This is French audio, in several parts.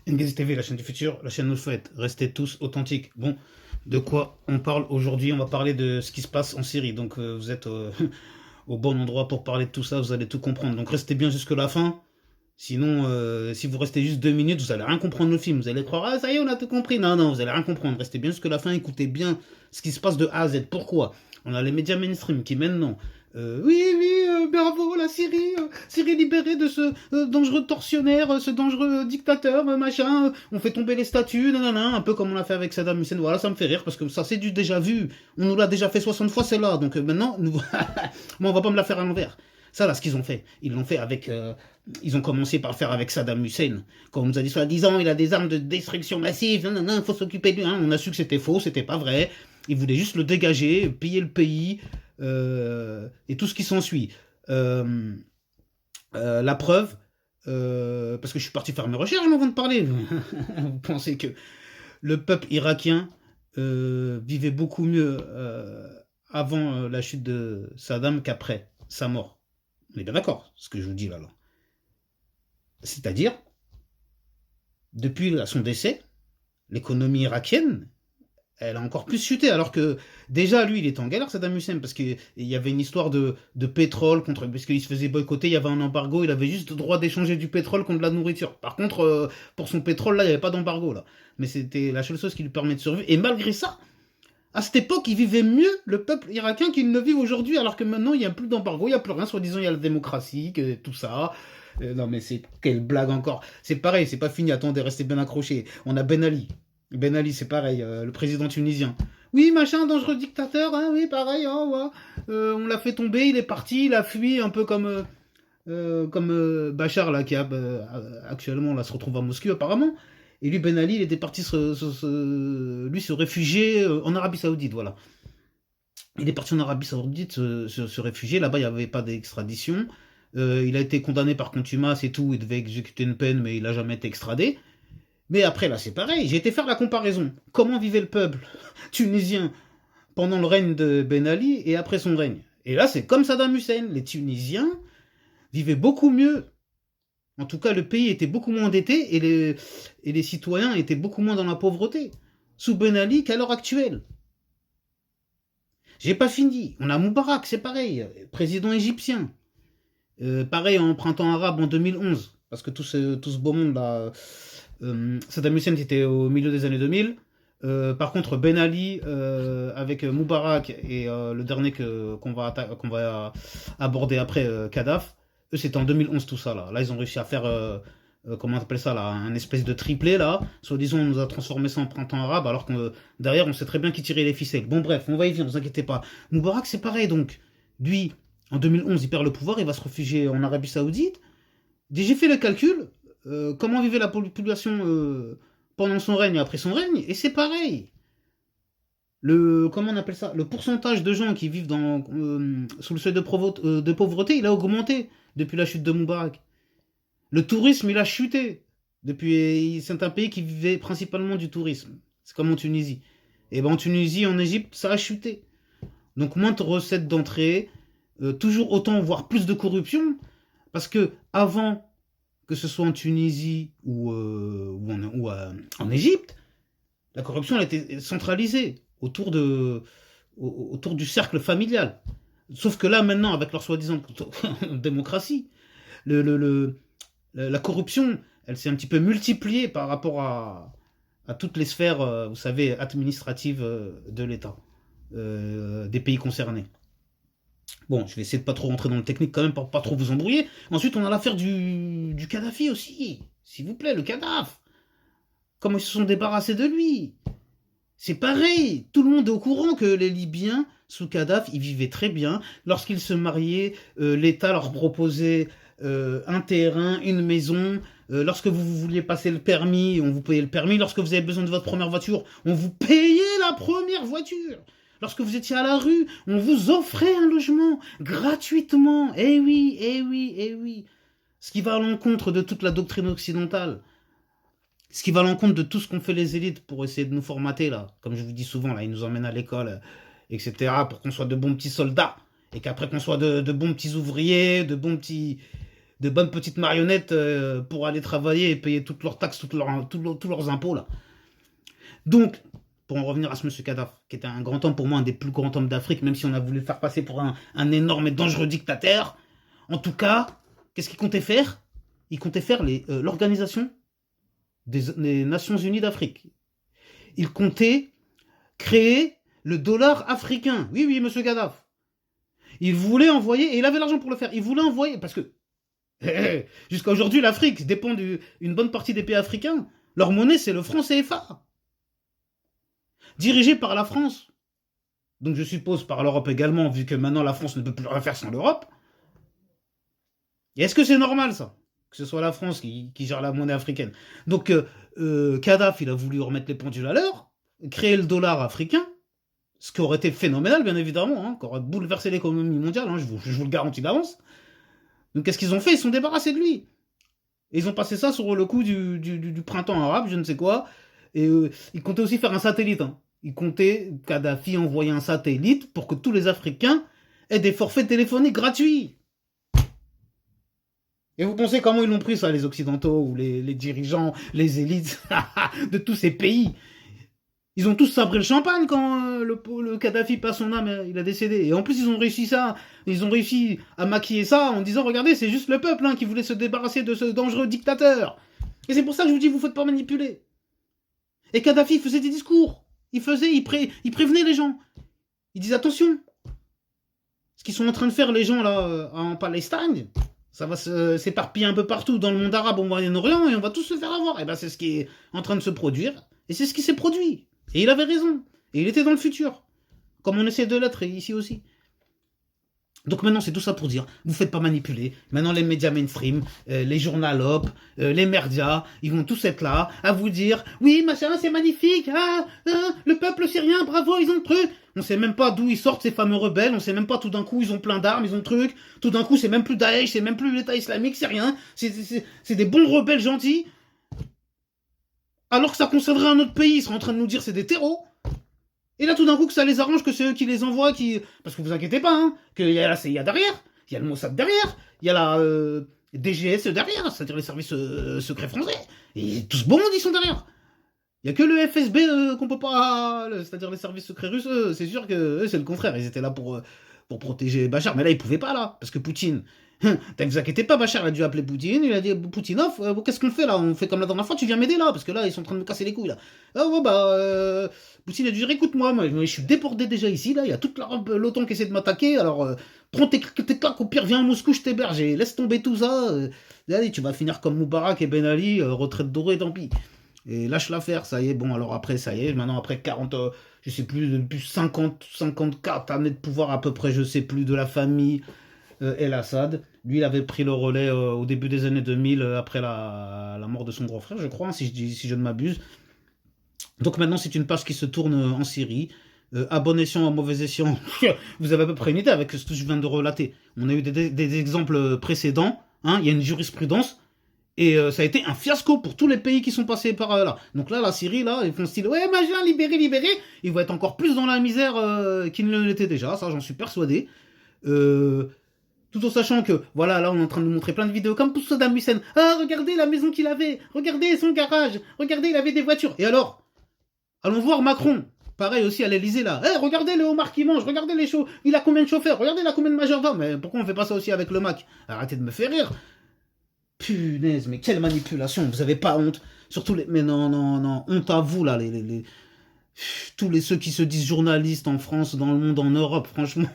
NGZ TV, la chaîne du futur, la chaîne nous souhaite. Restez tous authentiques. Bon, de quoi on parle aujourd'hui? On va parler de ce qui se passe en Syrie. Donc vous êtes au bon endroit pour parler de tout ça, vous allez tout comprendre. Donc restez bien jusque la fin. Sinon, si vous restez juste 2 minutes, vous allez rien comprendre le film. Vous allez croire, ah ça y est, on a tout compris. Non, non, vous allez rien comprendre. Restez bien jusque la fin, écoutez bien ce qui se passe de A à Z. Pourquoi? On a les médias mainstream qui maintenant, oui, oui, bravo, la Syrie, Syrie libérée de ce dangereux tortionnaire, ce dangereux dictateur, machin. On fait tomber les statues, nanana, un peu comme on l'a fait avec Saddam Hussein. Voilà, ça me fait rire parce que ça c'est du déjà vu. On nous l'a déjà fait 60 fois, c'est là. Donc maintenant, nous... moi, on va pas me la faire à l'envers. Ça, là, ce qu'ils ont fait, ils l'ont fait avec. Ils ont commencé par le faire avec Saddam Hussein. Quand on nous a dit soi-disant, il a des armes de destruction massive, non, non, non, il faut s'occuper de lui. Hein. On a su que c'était faux, c'était pas vrai. Ils voulaient juste le dégager, piller le pays et tout ce qui s'ensuit. Euh, la preuve, parce que je suis parti faire mes recherches avant de parler. Vous pensez que le peuple irakien vivait beaucoup mieux avant la chute de Saddam qu'après sa mort. On est bien d'accord, ce que je vous dis là. C'est-à-dire, depuis son décès, l'économie irakienne, elle a encore plus chuté, alors que déjà, lui, il était en galère, Saddam Hussein, parce qu'il y avait une histoire de pétrole, parce qu'il se faisait boycotter, il y avait un embargo, il avait juste le droit d'échanger du pétrole contre de la nourriture. Par contre, pour son pétrole, là, il n'y avait pas d'embargo, là. Mais c'était la seule chose qui lui permet de survivre. Et malgré ça, à cette époque, il vivait mieux, le peuple irakien, qu'il ne le vit aujourd'hui, alors que maintenant, il n'y a plus d'embargo, il n'y a plus rien, soi-disant, il y a la démocratie, tout ça. Non, mais c'est quelle blague encore. C'est pareil, c'est pas fini, attendez, restez bien accrochés. On a Ben Ali. Ben Ali, c'est pareil, le président tunisien. Oui, machin, dangereux dictateur, hein, oui, pareil, hein, ouais. On l'a fait tomber, il est parti, il a fui, un peu comme Bachar, là, qui a, actuellement, là, se retrouve à Moscou, apparemment. Et lui, Ben Ali, il était parti lui se réfugier en Arabie Saoudite, voilà. Il est parti en Arabie Saoudite se réfugier. Là-bas, il n'y avait pas d'extradition. Il a été condamné par contumace et tout. Il devait exécuter une peine, mais il n'a jamais été extradé. Mais après, là, c'est pareil. J'ai été faire la comparaison. Comment vivait le peuple tunisien pendant le règne de Ben Ali et après son règne? Et là, c'est comme Saddam Hussein. Les Tunisiens vivaient beaucoup mieux. En tout cas, le pays était beaucoup moins endetté et les citoyens étaient beaucoup moins dans la pauvreté. Sous Ben Ali qu'à l'heure actuelle. J'ai pas fini. On a Moubarak, c'est pareil, président égyptien. Pareil en printemps arabe en 2011. Parce que tout ce beau monde là. Saddam Hussein était au milieu des années 2000. Par contre, Ben Ali avec Moubarak et le dernier qu'on va aborder après, Kadhafi, eux c'était en 2011 tout ça là. Là ils ont réussi à faire comment on appelle ça là, un espèce de triplé là. Soi-disant on nous a transformé ça en printemps arabe alors que derrière on sait très bien qui tirait les ficelles. Bon bref, on va y venir, ne vous inquiétez pas. Moubarak c'est pareil donc. Lui, en 2011 il perd le pouvoir, il va se réfugier en Arabie Saoudite. J'ai fait le calcul, comment vivait la population pendant son règne et après son règne, et c'est pareil. Comment on appelle ça? Le pourcentage de gens qui vivent sous le seuil de pauvreté, il a augmenté depuis la chute de Moubarak. Le tourisme, il a chuté. C'est un pays qui vivait principalement du tourisme. C'est comme en Tunisie. Et ben en Tunisie, en Égypte, ça a chuté. Donc moins de recettes d'entrée, toujours autant, voire plus de corruption, parce que avant que ce soit en Tunisie ou en Égypte, la corruption elle était centralisée autour du cercle familial. Sauf que là, maintenant, avec leur soi-disant démocratie, le, le, le- la corruption, elle s'est un petit peu multipliée par rapport à toutes les sphères, vous savez, administratives de l'État, des pays concernés. Bon, je vais essayer de pas trop rentrer dans le technique quand même pour pas trop vous embrouiller. Ensuite, on a l'affaire du Kadhafi aussi. S'il vous plaît, le Kadhafi. Comment ils se sont débarrassés de lui? C'est pareil. Tout le monde est au courant que les Libyens, sous Kadhafi, ils vivaient très bien. Lorsqu'ils se mariaient, l'État leur proposait un terrain, une maison. Lorsque vous vouliez passer le permis, on vous payait le permis. Lorsque vous avez besoin de votre première voiture, on vous payait la première voiture. Lorsque vous étiez à la rue, on vous offrait un logement gratuitement. Eh oui, eh oui, eh oui. Ce qui va à l'encontre de toute la doctrine occidentale. Ce qui va à l'encontre de tout ce qu'ont fait les élites pour essayer de nous formater, là. Comme je vous dis souvent, là, ils nous emmènent à l'école, etc., pour qu'on soit de bons petits soldats. Et qu'après qu'on soit de bons petits ouvriers, de bons petits de bonnes petites marionnettes pour aller travailler et payer toutes leurs taxes, tous leurs impôts, là. Donc, pour en revenir à ce monsieur Kadhafi, qui était un grand homme pour moi, un des plus grands hommes d'Afrique, même si on a voulu le faire passer pour un énorme et dangereux dictateur, en tout cas, qu'est-ce qu'il comptait faire? Il comptait faire l'organisation des Nations Unies d'Afrique. Il comptait créer le dollar africain. Oui, oui, monsieur Kadhafi. Il voulait envoyer, et il avait l'argent pour le faire, il voulait envoyer, parce que jusqu'à aujourd'hui, l'Afrique dépend d'une bonne partie des pays africains. Leur monnaie, c'est le franc CFA. Dirigé par la France. Donc je suppose par l'Europe également, vu que maintenant la France ne peut plus rien faire sans l'Europe. Et est-ce que c'est normal, ça? Que ce soit la France qui gère la monnaie africaine. Donc Kadhafi, il a voulu remettre les pendules à l'heure, créer le dollar africain, ce qui aurait été phénoménal, bien évidemment, hein, qui aurait bouleversé l'économie mondiale, hein, je vous le garantis d'avance. Donc qu'est-ce qu'ils ont fait? Ils se sont débarrassés de lui. Et ils ont passé ça sur le coup du printemps arabe, je ne sais quoi. Et ils comptaient aussi faire un satellite. Hein. Ils comptaient, Kadhafi, envoyer un satellite pour que tous les Africains aient des forfaits téléphoniques gratuits. Et vous pensez comment ils l'ont pris ça, les Occidentaux, ou les dirigeants, les élites de tous ces pays? Ils ont tous sabré le champagne quand le Kadhafi passe son âme, il a décédé. Et en plus, ils ont réussi à maquiller ça en disant, regardez, c'est juste le peuple hein, qui voulait se débarrasser de ce dangereux dictateur. Et c'est pour ça que je vous dis, vous ne faites pas manipuler. Et Kadhafi faisait des discours. Il prévenait les gens. Il disait, attention, ce qu'ils sont en train de faire les gens là en Palestine, ça va s'éparpiller un peu partout dans le monde arabe, au Moyen-Orient, et on va tous se faire avoir. Et ben c'est ce qui est en train de se produire. Et c'est ce qui s'est produit. Et il avait raison. Et il était dans le futur. Comme on essaie de l'être ici aussi. Donc maintenant, c'est tout ça pour dire, vous faites pas manipuler. Maintenant, les médias mainstream, les journalopes, les merdias, ils vont tous être là à vous dire, oui, machin, c'est magnifique, le peuple syrien, bravo, ils ont le truc. On sait même pas d'où ils sortent ces fameux rebelles, on sait même pas tout d'un coup, ils ont plein d'armes, ils ont le truc. Tout d'un coup, c'est même plus Daesh, c'est même plus l'État islamique, c'est rien. C'est des bons rebelles gentils. Alors que ça concernerait un autre pays, ils seraient en train de nous dire c'est des terreaux. Et là, tout d'un coup, que ça les arrange, que c'est eux qui les envoient, parce que vous inquiétez pas, hein, qu'il y a la CIA derrière, il y a le Mossad derrière, il y a la DGS derrière, c'est-à-dire les services secrets français. Et tout ce beau monde, ils sont derrière. Il y a que le FSB qu'on peut pas, c'est-à-dire les services secrets russes, c'est sûr que eux, c'est le contraire. Ils étaient là pour protéger Bachar, mais là, ils pouvaient pas là, parce que Poutine. Ne vous inquiétez pas, Bachar a dû appeler Poutine, il a dit Poutinov, qu'est-ce qu'on fait là? On fait comme la dernière fois, tu viens m'aider là, parce que là, ils sont en train de me casser les couilles là. Ah ouais, Poutine a dû dire écoute-moi, moi, je suis déporté déjà ici, là, il y a toute l'OTAN qui essaie de m'attaquer, alors prends tes claques, au pire, viens à Moscou, je t'héberge, et laisse tomber tout ça. Allez, tu vas finir comme Moubarak et Ben Ali, retraite dorée, tant pis. Et lâche l'affaire, ça y est, bon, alors après, ça y est, maintenant après 40, je sais plus, depuis 54 années de pouvoir à peu près, je sais plus, de la famille. El Assad. Lui, il avait pris le relais au début des années 2000, après la mort de son grand frère, je crois, hein, si je ne m'abuse. Donc maintenant, c'est une page qui se tourne en Syrie. À bon escient, à mauvais escient, vous avez à peu près une idée avec ce que je viens de relater. On a eu des exemples précédents, hein, il y a une jurisprudence, et ça a été un fiasco pour tous les pays qui sont passés par là. Donc là, la Syrie, là, ils font style, ouais, machin, libéré, libéré. Ils vont être encore plus dans la misère qu'ils ne l'étaient déjà, ça, j'en suis persuadé. Tout en sachant que, voilà, là, on est en train de nous montrer plein de vidéos comme pour Saddam Hussein. Ah, regardez la maison qu'il avait. Regardez son garage. Regardez, il avait des voitures. Et alors, allons voir Macron. Pareil aussi à l'Elysée, là. Eh, regardez le homard qui mange. Regardez les chauffeurs. Il a combien de chauffeurs? Regardez, il a combien de majordomes. Mais pourquoi on fait pas ça aussi avec le Mac? Arrêtez de me faire rire. Punaise, mais quelle manipulation. Vous avez pas honte. Surtout les... Mais non, non, non. Honte à vous, là, ceux qui se disent journalistes en France, dans le monde, en Europe, franchement,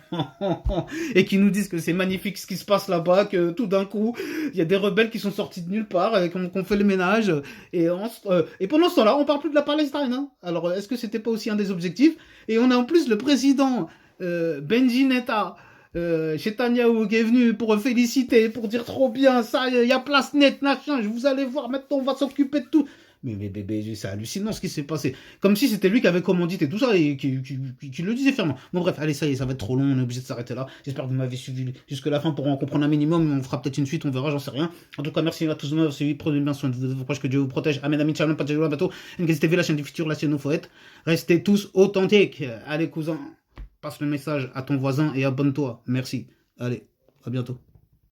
et qui nous disent que c'est magnifique ce qui se passe là-bas, que tout d'un coup, il y a des rebelles qui sont sortis de nulle part, et qu'on fait le ménage, et pendant ce temps-là, on parle plus de la Palestine. Hein. Alors, est-ce que c'était pas aussi un des objectifs? Et on a en plus le président Benji Netta, Netanyahu qui est venu pour féliciter, pour dire trop bien, ça, il y a place nette, machin, vous allez voir, maintenant on va s'occuper de tout. Mais c'est hallucinant ce qui s'est passé. Comme si c'était lui qui avait commandité tout ça et qui le disait fermement. Bon bref, allez, ça y est, ça va être trop long, on est obligé de s'arrêter là. J'espère que vous m'avez suivi jusqu'à la fin pour en comprendre un minimum. On fera peut-être une suite, on verra, j'en sais rien. En tout cas, merci à tous de m'avoir suivi. Prenez bien soin de vos proches, que Dieu vous protège. Amen, amin, shalom, pas de bateau. NGZ TV, la chaîne du futur, la chaîne où faut être. Restez tous authentiques. Allez, cousin, passe le message à ton voisin et abonne-toi. Merci. Allez, à bientôt.